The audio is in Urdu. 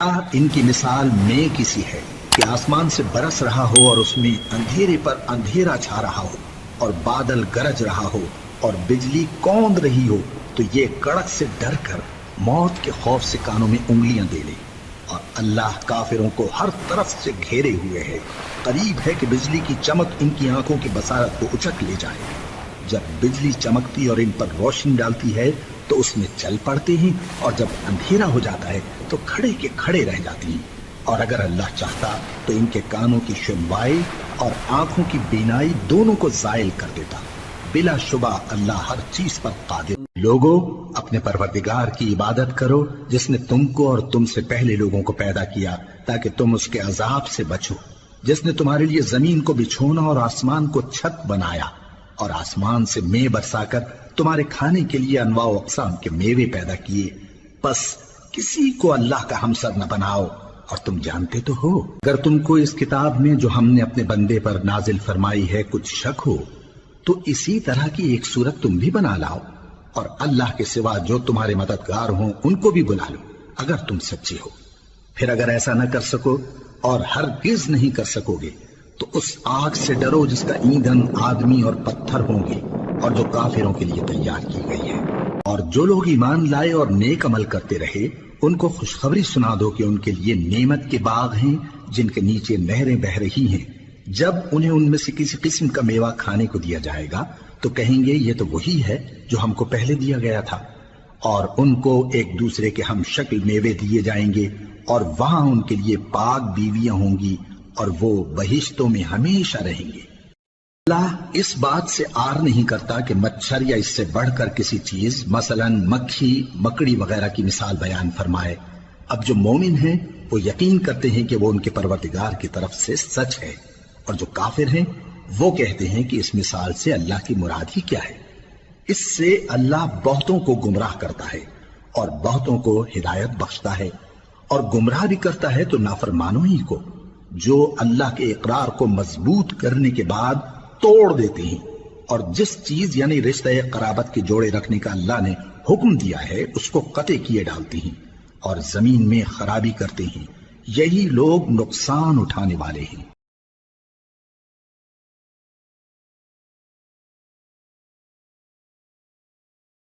ان کی مثال میں کسی ہے کہ آسمان سے برس رہا ہو اور اس میں اندھیرے پر اندھیرا چھا رہا ہو اور بادل گرج رہا ہو اور بجلی کوند رہی ہو تو یہ کڑک سے ڈر کر موت کے خوف سے کانوں میں انگلیاں دے لے۔ اور اللہ کافروں کو ہر طرف سے گھیرے ہوئے ہے، قریب ہے کہ بجلی کی چمک ان کی آنکھوں کی بصارت کو اچک لے جائے۔ جب بجلی چمکتی اور ان پر روشنی ڈالتی ہے تو اس میں چل پڑتے ہیں، اور جب اندھیرا ہو جاتا ہے تو کھڑے کے کھڑے رہ جاتی ہیں۔ اور اگر اللہ چاہتا تو ان کے کانوں کی سنوائی اور آنکھوں کی بینائی دونوں کو زائل کر دیتا۔ بلا شبہ اللہ ہر چیز پر قادر۔ لوگوں، اپنے پروردگار کی عبادت کرو جس نے تم کو اور تم سے پہلے لوگوں کو پیدا کیا تاکہ تم اس کے عذاب سے بچو، جس نے تمہارے لیے زمین کو بچھونا اور آسمان کو چھت بنایا، اور آسمان سے مے برسا کر تمہارے کھانے کے لیے انواع و اقسام کے میوے پیدا کیے۔ پس کسی کو اللہ کا ہمسر نہ بناؤ، اور تم جانتے تو ہو۔ اگر تم کو اس کتاب میں جو ہم نے اپنے بندے پر نازل فرمائی ہے کچھ شک ہو تو اسی طرح کی ایک صورت تم بھی بنا لاؤ، اور اللہ کے سوا جو تمہارے مددگار ہوں ان کو بھی بلا لو اگر تم سچے ہو۔ پھر اگر ایسا نہ کر سکو اور ہرگز نہیں کر سکو گے تو اس آگ سے ڈرو جس کا ایندھن آدمی اور پتھر ہوں گے اور جو کافروں کے لیے تیار کی گئی ہے۔ اور جو لوگ ایمان لائے اور نیک عمل کرتے رہے ان کو خوشخبری سنا دو کہ ان کے لیے نعمت کے باغ ہیں جن کے نیچے نہریں بہہ رہی ہیں۔ جب انہیں ان میں سے کسی قسم کا میوہ کھانے کو دیا جائے گا تو کہیں گے یہ تو وہی ہے جو ہم کو پہلے دیا گیا تھا، اور ان کو ایک دوسرے کے ہم شکل میوے دیے جائیں گے، اور وہاں ان کے لیے پاک بیویاں ہوں گی اور وہ بہشتوں میں ہمیشہ رہیں گے۔ اللہ اس بات سے آر نہیں کرتا کہ مچھر یا اس سے بڑھ کر کسی چیز مثلا مکھی، مکڑی وغیرہ کی مثال بیان فرمائے۔ اب جو مومن ہیں وہ یقین کرتے ہیں کہ وہ ان کے پروردگار کی طرف سے سچ ہے، اور جو کافر ہیں وہ کہتے ہیں کہ اس مثال سے اللہ کی مراد ہی کیا ہے۔ اس سے اللہ بہتوں کو گمراہ کرتا ہے اور بہتوں کو ہدایت بخشتا ہے، اور گمراہ بھی کرتا ہے تو نافرمانوں ہی کو، جو اللہ کے اقرار کو مضبوط کرنے کے بعد توڑ دیتے ہیں، اور جس چیز یعنی رشتہ قرابت کے جوڑے رکھنے کا اللہ نے حکم دیا ہے اس کو قطع کیے ڈالتے ہیں اور زمین میں خرابی کرتے ہیں۔ یہی لوگ نقصان اٹھانے والے ہیں۔